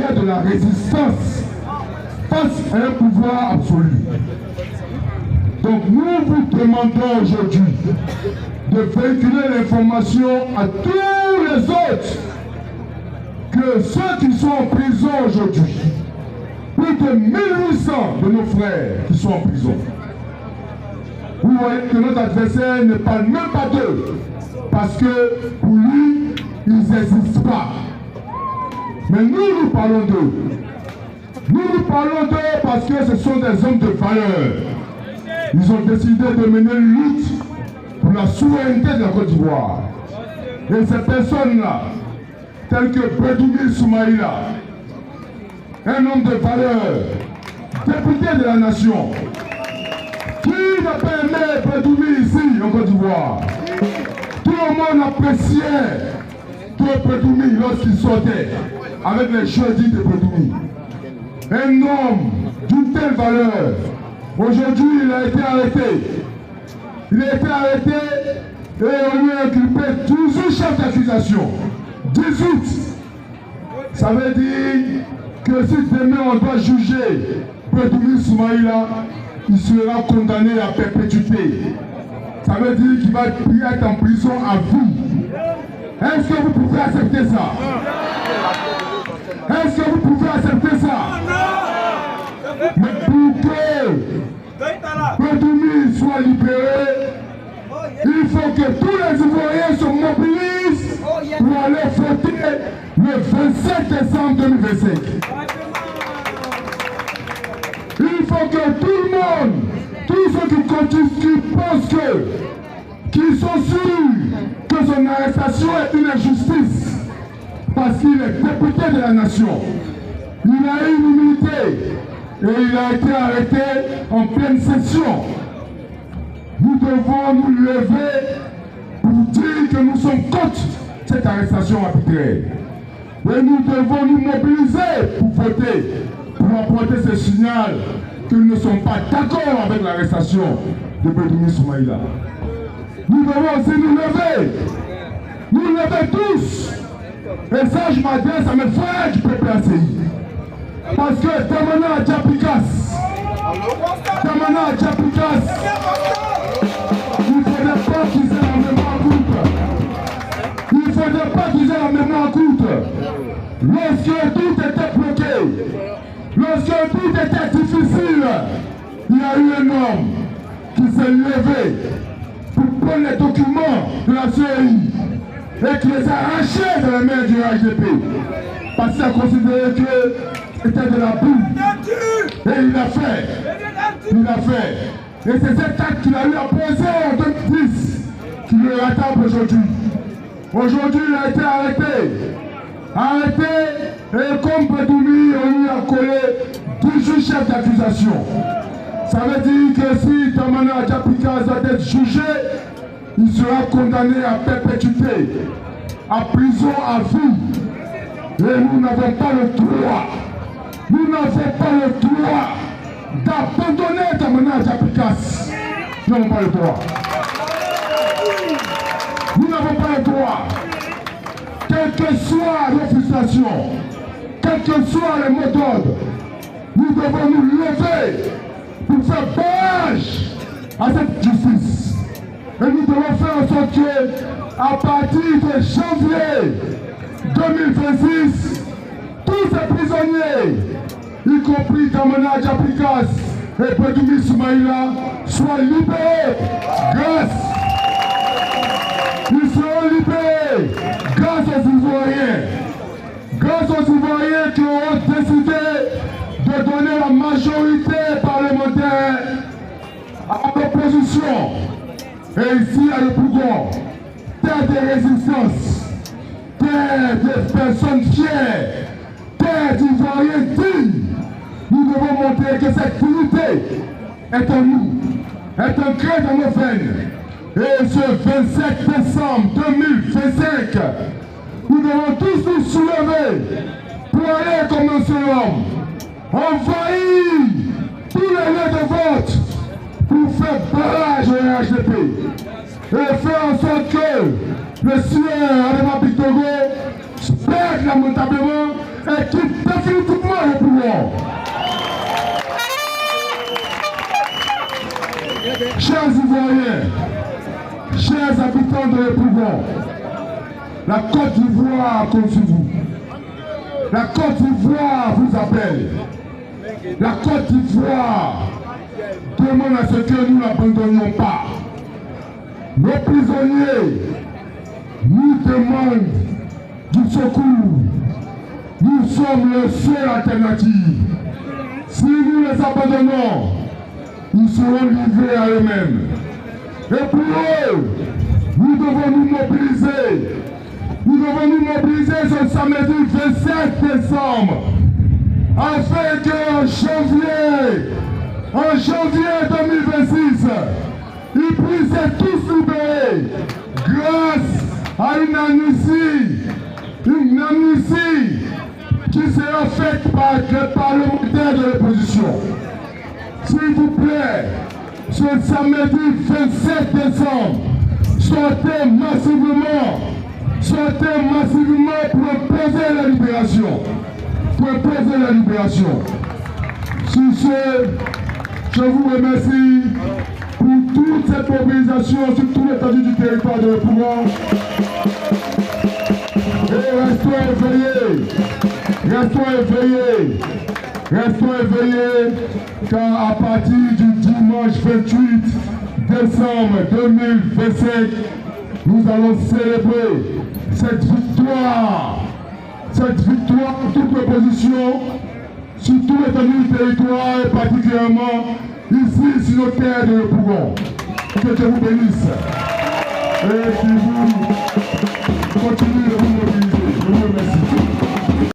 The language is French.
moyen de la résistance face à un pouvoir absolu. Donc nous vous demandons aujourd'hui de véhiculer l'information à tous les autres que ceux qui sont en prison aujourd'hui, plus de 1800 de nos frères qui sont en prison. Vous voyez que notre adversaire ne parle même pas d'eux, parce que pour lui, ils n'existent pas. Mais nous parlons d'eux. Nous parlons d'eux parce que ce sont des hommes de valeur. Ils ont décidé de mener une lutte pour la souveraineté de la Côte d'Ivoire. Et ces personnes-là, telles que Bédoumi Soumaïla, un homme de valeur, député de la nation, qui n'a pas aimé Bédoumi ici en Côte d'Ivoire? Tout le monde appréciait Bédoumi lorsqu'il sortait avec les jeudis de Bédoumi. Un homme d'une telle valeur. Aujourd'hui, il a été arrêté. Il a été arrêté et on lui a inculpé 18 chefs d'accusation. 18. Ça veut dire que si demain on doit juger Bédoumi Soumaïla, il sera condamné à perpétuité. Ça veut dire qu'il va être en prison à vie. Est-ce que vous pouvez accepter ça? Est-ce que vous pouvez accepter ça? Mais pour que Bédoumi soit libéré, il faut que tous les Ivoiriens se mobilisent pour aller voter le 27 décembre 2025. Il faut que tout le monde, tous ceux qui pensent qui sont sûrs que son arrestation est une injustice, parce qu'il est député de la nation, il a eu une immunité et il a été arrêté en pleine session. Nous devons nous lever pour dire que nous sommes contre cette arrestation arbitraire. Et nous devons nous mobiliser pour voter, pour apporter ce signal que nous ne sommes pas d'accord avec l'arrestation de Bédoumi Soumaïla. Nous devons aussi nous lever tous. Et ça, je m'adresse à mes frères du PPACI. Parce que Damana Djapikas, il ne faudrait pas qu'ils aient la mémoire courte. Il ne faudrait pas qu'ils aient la mémoire courte. Lorsque tout était bloqué, lorsque tout était difficile, il y a eu un homme qui s'est levé pour prendre les documents de la CEI et qui les a arrachés de la main du RHDP. Parce qu'il a considéré que c'était de la boue. Et il l'a fait. Il l'a fait. Et c'est cet acte qu'il a eu à poser en 2010 qui le rattrape aujourd'hui. Aujourd'hui, il a été arrêté. Et comme Bédoumi, on lui a collé 18 chefs d'accusation. Ça veut dire que si Damana Djapikas doit être jugé, il sera condamné à perpétuité, à prison à vie. Et nous n'avons pas le droit. Nous n'avons pas le droit d'abandonner Damana Djapikas. Nous n'avons pas le droit. Nous n'avons pas le droit. Quelles que soient nos frustrations, quels que soient les mots d'ordre, nous devons nous lever pour faire barrage à cette justice. Et nous devons faire en sorte que, à partir de janvier 2026, tous ces prisonniers, y compris Damana Djapikas et Bédoumi Soumaïla, soient libérés Ils seront libérés grâce aux Ivoiriens. Grâce aux Ivoiriens qui ont décidé de donner la majorité parlementaire à l'opposition. Et ici à Le Pougon, terre de résistance, terre de personnes fières, terre d'Ivoiriens dignes. Nous devons montrer que cette unité est en nous, est ancrée dans nos veines. Et ce 27 décembre 2025, nous devons tous nous soulever pour aller comme un seul homme, envahir tous les lieux de vote pour faire barrage au RHDP et faire en sorte que le sieur Adama Bitogo se perde lamentablement et quitte définitivement le pouvoir. Chers Ivoiriens, chers habitants de l'Épougon, la Côte d'Ivoire compte sur vous. La Côte d'Ivoire vous appelle. La Côte d'Ivoire demande à ce que nous n'abandonnions pas. Nos prisonniers nous demandent du secours. Nous sommes la seule alternative. Si nous les abandonnons, ils seront livrés à eux-mêmes. Et pour eux, nous devons nous mobiliser. Nous devons nous mobiliser ce samedi 27 décembre afin qu'en janvier 2026, ils puissent être tous libérés grâce à une amnistie qui sera faite par les parlementaires de l'opposition. S'il vous plaît, ce samedi 27 décembre, sortez massivement pour imposer la libération. Sur ce, je vous remercie pour toute cette mobilisation sur tout l'étendue du territoire de l'Épougon. Et restons éveillés, car à partir du dimanche 28 décembre 2025, nous allons célébrer cette victoire de toute l'opposition sur tout l'étendue du territoire et particulièrement ici sur nos terres de l'Épougon. Que Dieu vous bénisse et que vous continuez de vous